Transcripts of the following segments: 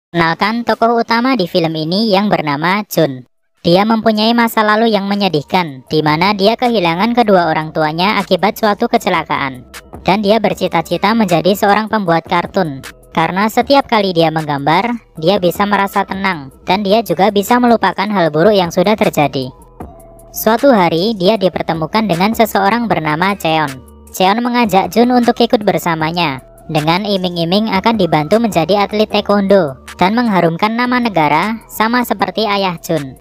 Kenalkan tokoh utama di film ini yang bernama Jun. Dia mempunyai masa lalu yang menyedihkan, di mana dia kehilangan kedua orang tuanya akibat suatu kecelakaan. Dan dia bercita-cita menjadi seorang pembuat kartun. Karena setiap kali dia menggambar, dia bisa merasa tenang, dan dia juga bisa melupakan hal buruk yang sudah terjadi. Suatu hari, dia dipertemukan dengan seseorang bernama Cheon. Cheon mengajak Jun untuk ikut bersamanya, dengan iming-iming akan dibantu menjadi atlet taekwondo, dan mengharumkan nama negara, sama seperti ayah Jun.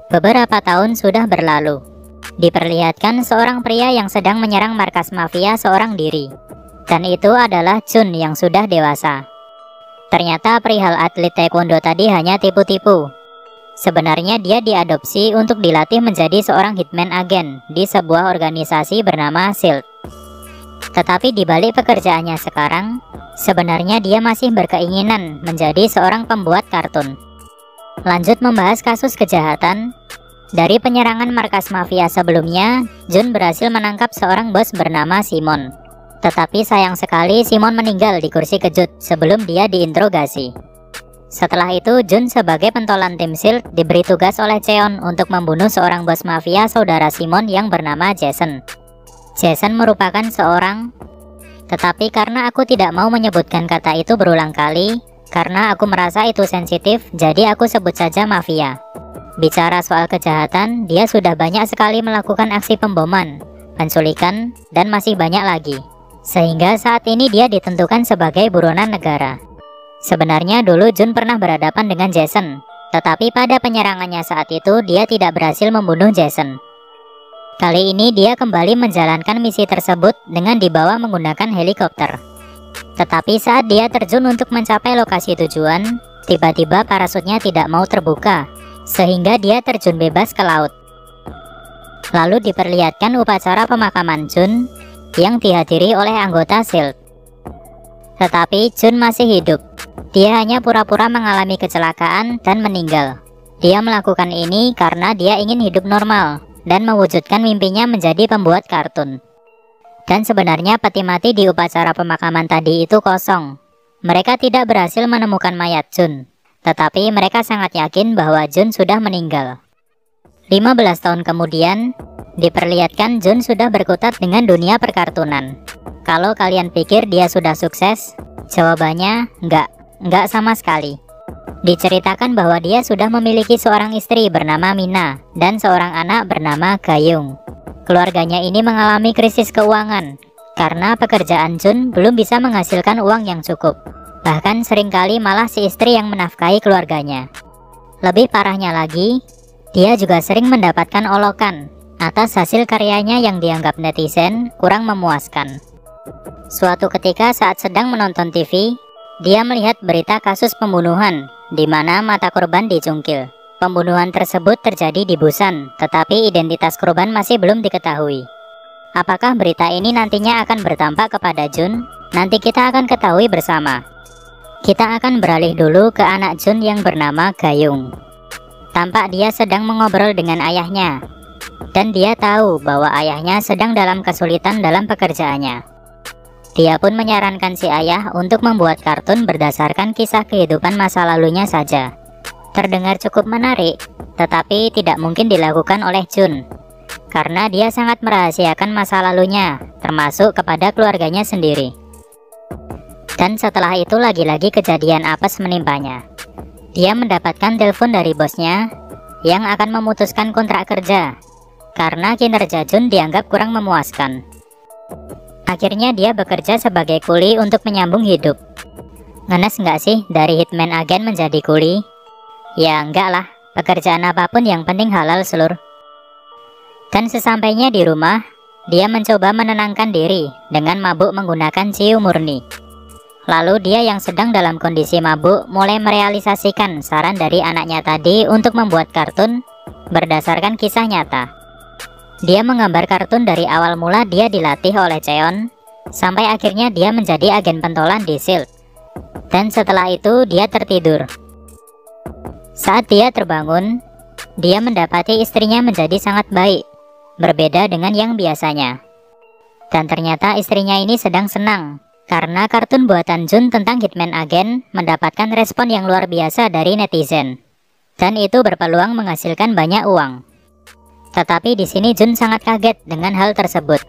Beberapa tahun sudah berlalu. Diperlihatkan seorang pria yang sedang menyerang markas mafia seorang diri. Dan itu adalah Jun yang sudah dewasa. Ternyata perihal atlet taekwondo tadi hanya tipu-tipu. Sebenarnya dia diadopsi untuk dilatih menjadi seorang hitman agen di sebuah organisasi bernama SHIELD. Tetapi di balik pekerjaannya sekarang, sebenarnya dia masih berkeinginan menjadi seorang pembuat kartun. Lanjut membahas kasus kejahatan. Dari penyerangan markas mafia sebelumnya, Jun berhasil menangkap seorang bos bernama Simon. Tetapi sayang sekali Simon meninggal di kursi kejut sebelum dia diinterogasi. Setelah itu, Jun sebagai pentolan tim SHIELD diberi tugas oleh Cheon untuk membunuh seorang bos mafia saudara Simon yang bernama Jason. Jason merupakan seorang... Tetapi karena aku tidak mau menyebutkan kata itu berulang kali, karena aku merasa itu sensitif, jadi aku sebut saja mafia. Bicara soal kejahatan, dia sudah banyak sekali melakukan aksi pemboman, penculikan, dan masih banyak lagi. Sehingga saat ini dia ditentukan sebagai buronan negara. Sebenarnya dulu Jun pernah berhadapan dengan Jason, tetapi pada penyerangannya saat itu dia tidak berhasil membunuh Jason. Kali ini dia kembali menjalankan misi tersebut dengan dibawa menggunakan helikopter. Tetapi saat dia terjun untuk mencapai lokasi tujuan, tiba-tiba parasutnya tidak mau terbuka, sehingga dia terjun bebas ke laut. Lalu diperlihatkan upacara pemakaman Jun yang dihadiri oleh anggota SHIELD. Tetapi Jun masih hidup. Dia hanya pura-pura mengalami kecelakaan dan meninggal. Dia melakukan ini karena dia ingin hidup normal dan mewujudkan mimpinya menjadi pembuat kartun. Dan sebenarnya peti mati di upacara pemakaman tadi itu kosong. Mereka tidak berhasil menemukan mayat Jun, tetapi mereka sangat yakin bahwa Jun sudah meninggal. 15 tahun kemudian, diperlihatkan Jun sudah berkutat dengan dunia perkartunan. Kalau kalian pikir dia sudah sukses, jawabannya enggak sama sekali. Diceritakan bahwa dia sudah memiliki seorang istri bernama Mina dan seorang anak bernama Gayung. Keluarganya ini mengalami krisis keuangan karena pekerjaan Jun belum bisa menghasilkan uang yang cukup. Bahkan seringkali malah si istri yang menafkahi keluarganya. Lebih parahnya lagi, dia juga sering mendapatkan olokan atas hasil karyanya yang dianggap netizen kurang memuaskan. Suatu ketika saat sedang menonton TV, dia melihat berita kasus pembunuhan di mana mata korban dicungkil. Pembunuhan tersebut terjadi di Busan, tetapi identitas korban masih belum diketahui. Apakah berita ini nantinya akan berdampak kepada Jun? Nanti kita akan ketahui bersama. Kita akan beralih dulu ke anak Jun yang bernama Gayung. Tampak dia sedang mengobrol dengan ayahnya, dan dia tahu bahwa ayahnya sedang dalam kesulitan dalam pekerjaannya. Dia pun menyarankan si ayah untuk membuat kartun berdasarkan kisah kehidupan masa lalunya saja. Terdengar cukup menarik, tetapi tidak mungkin dilakukan oleh Jun, karena dia sangat merahasiakan masa lalunya, termasuk kepada keluarganya sendiri. Dan setelah itu lagi-lagi kejadian apes menimpanya. Dia mendapatkan telepon dari bosnya yang akan memutuskan kontrak kerja, karena kinerja Jun dianggap kurang memuaskan. Akhirnya dia bekerja sebagai kuli untuk menyambung hidup. Ngenes nggak sih dari hitman agen menjadi kuli? Ya enggak lah, pekerjaan apapun yang penting halal seluruh. Dan sesampainya di rumah, dia mencoba menenangkan diri dengan mabuk menggunakan ciu murni. Lalu dia yang sedang dalam kondisi mabuk mulai merealisasikan saran dari anaknya tadi untuk membuat kartun berdasarkan kisah nyata. Dia menggambar kartun dari awal mula dia dilatih oleh Cheon, sampai akhirnya dia menjadi agen pentolan di SHIELD. Dan setelah itu dia tertidur. Saat dia terbangun, dia mendapati istrinya menjadi sangat baik, berbeda dengan yang biasanya. Dan ternyata istrinya ini sedang senang Karena kartun buatan Jun tentang hitman agen mendapatkan respon yang luar biasa dari netizen. Dan itu berpeluang menghasilkan banyak uang. Tetapi di sini Jun sangat kaget dengan hal tersebut.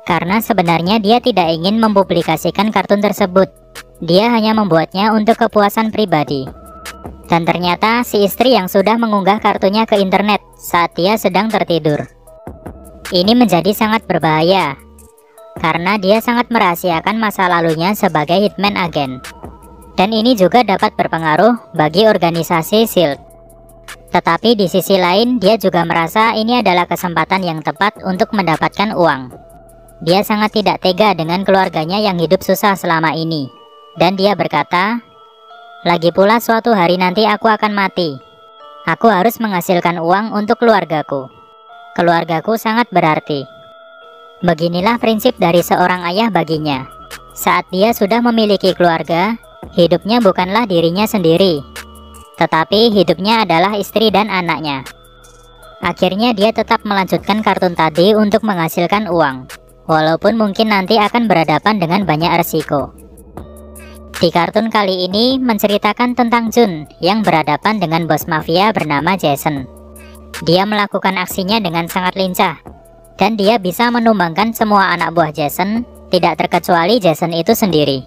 Karena sebenarnya dia tidak ingin mempublikasikan kartun tersebut. Dia hanya membuatnya untuk kepuasan pribadi. Dan ternyata si istri yang sudah mengunggah kartunya ke internet saat dia sedang tertidur. Ini menjadi sangat berbahaya. Karena dia sangat merahasiakan masa lalunya sebagai hitman agen. Dan ini juga dapat berpengaruh bagi organisasi SHIELD. Tetapi di sisi lain dia juga merasa ini adalah kesempatan yang tepat untuk mendapatkan uang. Dia sangat tidak tega dengan keluarganya yang hidup susah selama ini. Dan dia berkata, "Lagi pula suatu hari nanti aku akan mati. Aku harus menghasilkan uang untuk keluargaku. Keluargaku sangat berarti." Beginilah prinsip dari seorang ayah baginya. Saat dia sudah memiliki keluarga, hidupnya bukanlah dirinya sendiri, tetapi hidupnya adalah istri dan anaknya. Akhirnya dia tetap melanjutkan kartun tadi untuk menghasilkan uang, walaupun mungkin nanti akan berhadapan dengan banyak resiko. Di kartun kali ini menceritakan tentang Jun yang berhadapan dengan bos mafia bernama Jason. Dia melakukan aksinya dengan sangat lincah, dan dia bisa menumbangkan semua anak buah Jason, tidak terkecuali Jason itu sendiri.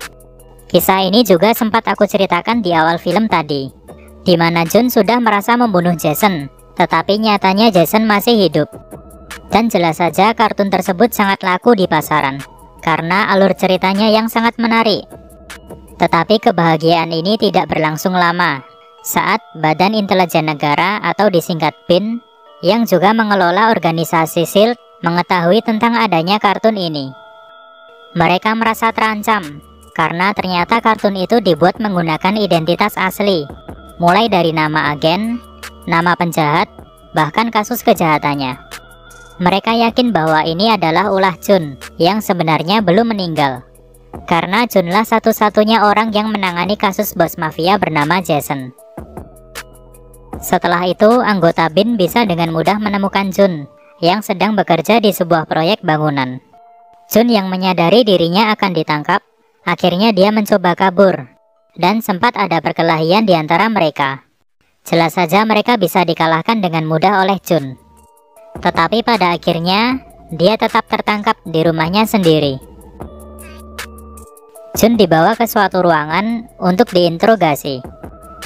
Kisah ini juga sempat aku ceritakan di awal film tadi, di mana Jun sudah merasa membunuh Jason, tetapi nyatanya Jason masih hidup. Dan jelas saja kartun tersebut sangat laku di pasaran, karena alur ceritanya yang sangat menarik. Tetapi kebahagiaan ini tidak berlangsung lama, saat Badan Intelijen Negara atau disingkat BIN, yang juga mengelola organisasi SHIELD, mengetahui tentang adanya kartun ini. Mereka merasa terancam, karena ternyata kartun itu dibuat menggunakan identitas asli, mulai dari nama agen, nama penjahat, bahkan kasus kejahatannya. Mereka yakin bahwa ini adalah ulah Jun, yang sebenarnya belum meninggal. Karena Junlah satu-satunya orang yang menangani kasus bos mafia bernama Jason. Setelah itu, anggota BIN bisa dengan mudah menemukan Jun, yang sedang bekerja di sebuah proyek bangunan. Jun yang menyadari dirinya akan ditangkap, akhirnya dia mencoba kabur, dan sempat ada perkelahian di antara mereka. Jelas saja mereka bisa dikalahkan dengan mudah oleh Jun. Tetapi pada akhirnya, dia tetap tertangkap di rumahnya sendiri. Jun dibawa ke suatu ruangan untuk diinterogasi.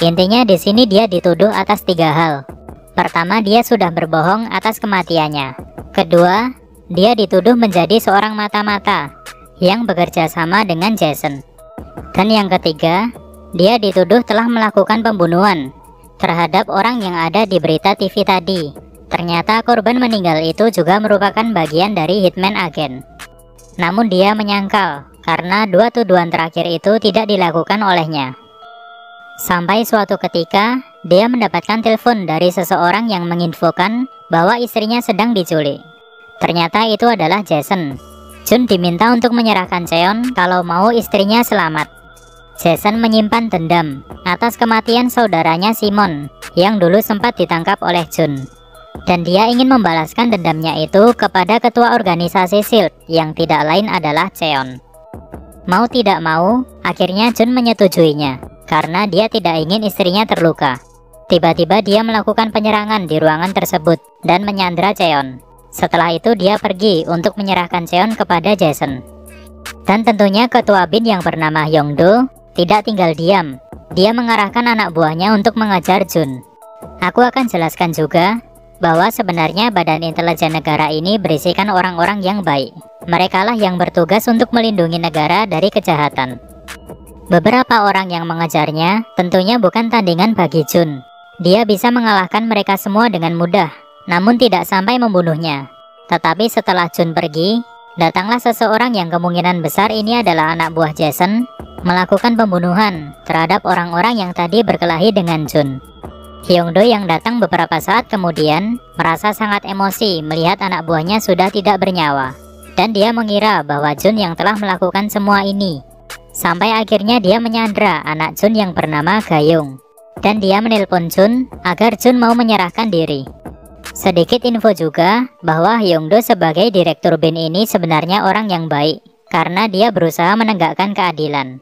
Intinya di sini dia dituduh atas 3 hal. Pertama, dia sudah berbohong atas kematiannya. Kedua, dia dituduh menjadi seorang mata-mata yang bekerja sama dengan Jason. Dan yang ketiga, dia dituduh telah melakukan pembunuhan terhadap orang yang ada di berita TV tadi. Ternyata korban meninggal itu juga merupakan bagian dari hitman agen. Namun dia menyangkal karena 2 tuduhan terakhir itu tidak dilakukan olehnya. Sampai suatu ketika, dia mendapatkan telepon dari seseorang yang menginfokan bahwa istrinya sedang diculik. Ternyata itu adalah Jason. Jun diminta untuk menyerahkan Cheon kalau mau istrinya selamat. Jason menyimpan dendam atas kematian saudaranya Simon yang dulu sempat ditangkap oleh Jun. Dan dia ingin membalaskan dendamnya itu kepada ketua organisasi SHIELD yang tidak lain adalah Cheon. Mau tidak mau, akhirnya Jun menyetujuinya karena dia tidak ingin istrinya terluka. Tiba-tiba dia melakukan penyerangan di ruangan tersebut dan menyandra Cheon. Setelah itu dia pergi untuk menyerahkan Cheon kepada Jason. Dan tentunya ketua BIN yang bernama Yongdo tidak tinggal diam. Dia mengarahkan anak buahnya untuk mengajar Jun. Aku akan jelaskan juga bahwa sebenarnya Badan Intelijen Negara ini berisikan orang-orang yang baik. Merekalah yang bertugas untuk melindungi negara dari kejahatan. Beberapa orang yang mengejarnya tentunya bukan tandingan bagi Jun. Dia bisa mengalahkan mereka semua dengan mudah, namun tidak sampai membunuhnya. Tetapi setelah Jun pergi, datanglah seseorang yang kemungkinan besar ini adalah anak buah Jason, melakukan pembunuhan terhadap orang-orang yang tadi berkelahi dengan Jun. Hyungdo yang datang beberapa saat kemudian merasa sangat emosi melihat anak buahnya sudah tidak bernyawa, dan dia mengira bahwa Jun yang telah melakukan semua ini. Sampai akhirnya dia menyandra anak Jun yang bernama Gayung, dan dia menelpon Jun agar Jun mau menyerahkan diri. Sedikit info juga bahwa Hyungdo sebagai direktur BIN ini sebenarnya orang yang baik. karena dia berusaha menegakkan keadilan.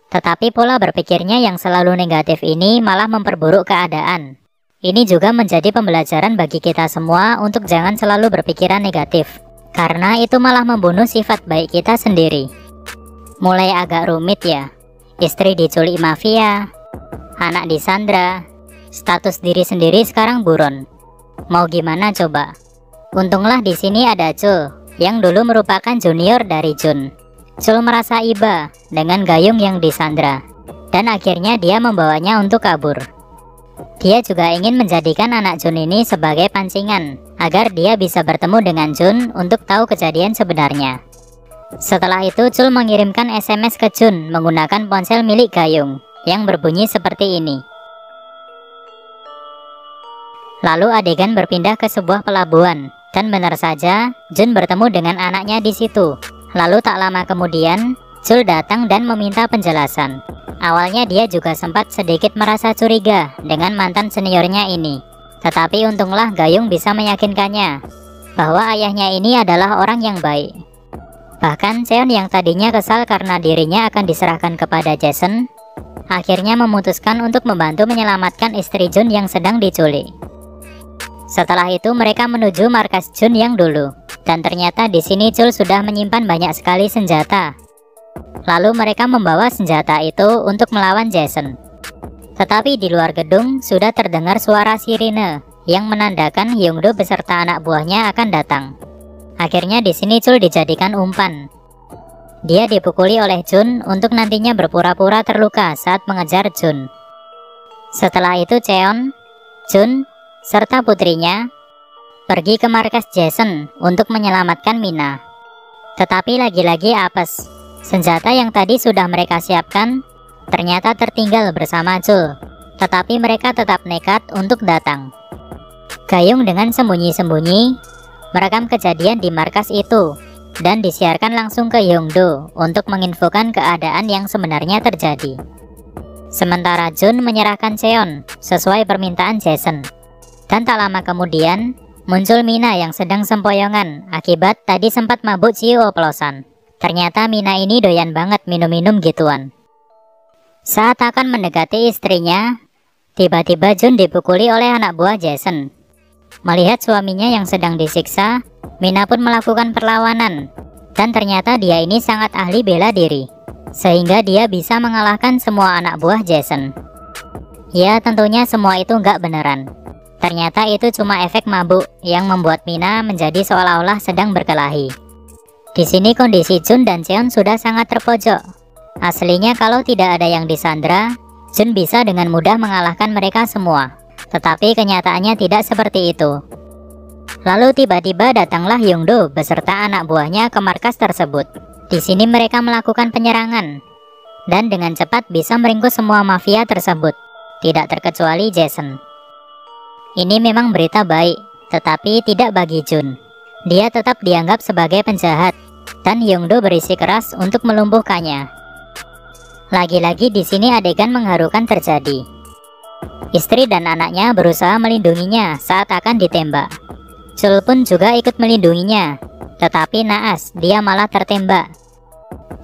Tetapi pola berpikirnya yang selalu negatif ini malah memperburuk keadaan. Ini juga menjadi pembelajaran bagi kita semua untuk jangan selalu berpikiran negatif, karena itu malah membunuh sifat baik kita sendiri. Mulai agak rumit ya. Istri diculik mafia, anak disandra, status diri sendiri sekarang buron. Mau gimana coba? Untunglah di sini ada Chul, yang dulu merupakan junior dari Jun. Chul merasa iba dengan Gayung yang disandra, dan akhirnya dia membawanya untuk kabur. Dia juga ingin menjadikan anak Jun ini sebagai pancingan, agar dia bisa bertemu dengan Jun untuk tahu kejadian sebenarnya. Setelah itu Chul mengirimkan SMS ke Jun menggunakan ponsel milik Gayung, yang berbunyi seperti ini. Lalu adegan berpindah ke sebuah pelabuhan, dan benar saja Jun bertemu dengan anaknya di situ. Lalu tak lama kemudian Chul datang dan meminta penjelasan. Awalnya dia juga sempat sedikit merasa curiga dengan mantan seniornya ini. Tetapi untunglah Gayung bisa meyakinkannya bahwa ayahnya ini adalah orang yang baik. Bahkan Cheon yang tadinya kesal karena dirinya akan diserahkan kepada Jason, akhirnya memutuskan untuk membantu menyelamatkan istri Jun yang sedang diculik. Setelah itu mereka menuju markas Jun yang dulu, dan ternyata di sini Chul sudah menyimpan banyak sekali senjata. Lalu mereka membawa senjata itu untuk melawan Jason. Tetapi di luar gedung sudah terdengar suara sirine yang menandakan Hyungdo beserta anak buahnya akan datang. Akhirnya di sini Chul dijadikan umpan. Dia dipukuli oleh Jun untuk nantinya berpura-pura terluka saat mengejar Jun. Setelah itu Cheon, Jun, serta putrinya pergi ke markas Jason untuk menyelamatkan Mina. Tetapi lagi-lagi apes. Senjata yang tadi sudah mereka siapkan ternyata tertinggal bersama Chul. Tetapi mereka tetap nekat untuk datang. Gayung dengan sembunyi-sembunyi merekam kejadian di markas itu dan disiarkan langsung ke Hyungdo untuk menginfokan keadaan yang sebenarnya terjadi. Sementara Jun menyerahkan Cheon sesuai permintaan Jason. Dan tak lama kemudian muncul Mina yang sedang sempoyongan akibat tadi sempat mabuk ciu oplosan. Ternyata Mina ini doyan banget minum-minum gituan. Saat akan mendekati istrinya, tiba-tiba Jun dipukuli oleh anak buah Jason. Melihat suaminya yang sedang disiksa, Mina pun melakukan perlawanan. Dan ternyata dia ini sangat ahli bela diri, sehingga dia bisa mengalahkan semua anak buah Jason. Ya tentunya semua itu nggak beneran. Ternyata itu cuma efek mabuk yang membuat Mina menjadi seolah-olah sedang berkelahi. Di sini kondisi Jun dan Cheon sudah sangat terpojok. Aslinya kalau tidak ada yang disandra, Jun bisa dengan mudah mengalahkan mereka semua. Tetapi kenyataannya tidak seperti itu. Lalu tiba-tiba datanglah Hyungdo beserta anak buahnya ke markas tersebut. Di sini mereka melakukan penyerangan dan dengan cepat bisa meringkus semua mafia tersebut, tidak terkecuali Jason. Ini memang berita baik, tetapi tidak bagi Jun. Dia tetap dianggap sebagai penjahat, dan Hyungdo berisi keras untuk melumpuhkannya. Lagi-lagi di sini adegan mengharukan terjadi. Istri dan anaknya berusaha melindunginya saat akan ditembak. Chul pun juga ikut melindunginya, tetapi naas, dia malah tertembak.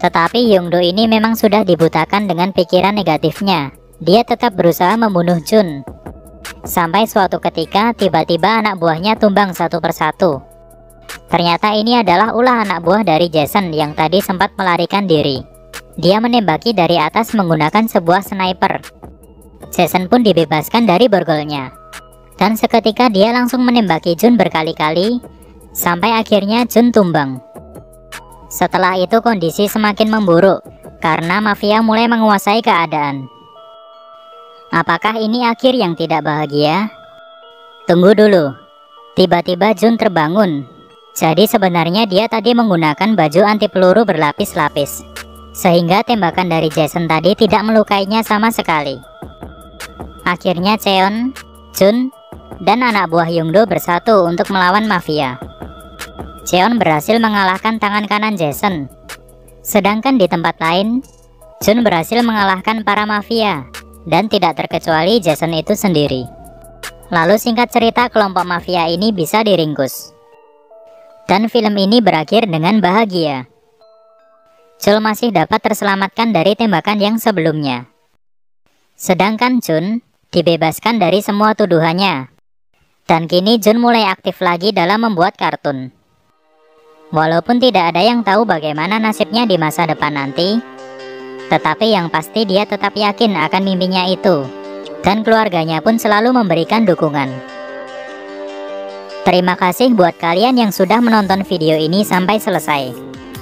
Tetapi Hyungdo ini memang sudah dibutakan dengan pikiran negatifnya. Dia tetap berusaha membunuh Jun. Sampai suatu ketika tiba-tiba anak buahnya tumbang satu persatu. Ternyata ini adalah ulah anak buah dari Jason yang tadi sempat melarikan diri. Dia menembaki dari atas menggunakan sebuah sniper. Jason pun dibebaskan dari borgolnya. Dan seketika dia langsung menembaki Jun berkali-kali, sampai akhirnya Jun tumbang. Setelah itu kondisi semakin memburuk, karena mafia mulai menguasai keadaan. Apakah ini akhir yang tidak bahagia? Tunggu dulu. Tiba-tiba Jun terbangun. Jadi sebenarnya dia tadi menggunakan baju anti peluru berlapis-lapis, sehingga tembakan dari Jason tadi tidak melukainya sama sekali. Akhirnya Cheon, Jun, dan anak buah Hyungdo bersatu untuk melawan mafia. Cheon berhasil mengalahkan tangan kanan Jason. Sedangkan di tempat lain, Jun berhasil mengalahkan para mafia, dan tidak terkecuali Jason itu sendiri. Lalu singkat cerita kelompok mafia ini bisa diringkus. Dan film ini berakhir dengan bahagia. Chul masih dapat terselamatkan dari tembakan yang sebelumnya. Sedangkan Jun dibebaskan dari semua tuduhannya. Dan kini Jun mulai aktif lagi dalam membuat kartun. Walaupun tidak ada yang tahu bagaimana nasibnya di masa depan nanti, tetapi yang pasti dia tetap yakin akan mimpinya itu. Dan keluarganya pun selalu memberikan dukungan. Terima kasih buat kalian yang sudah menonton video ini sampai selesai.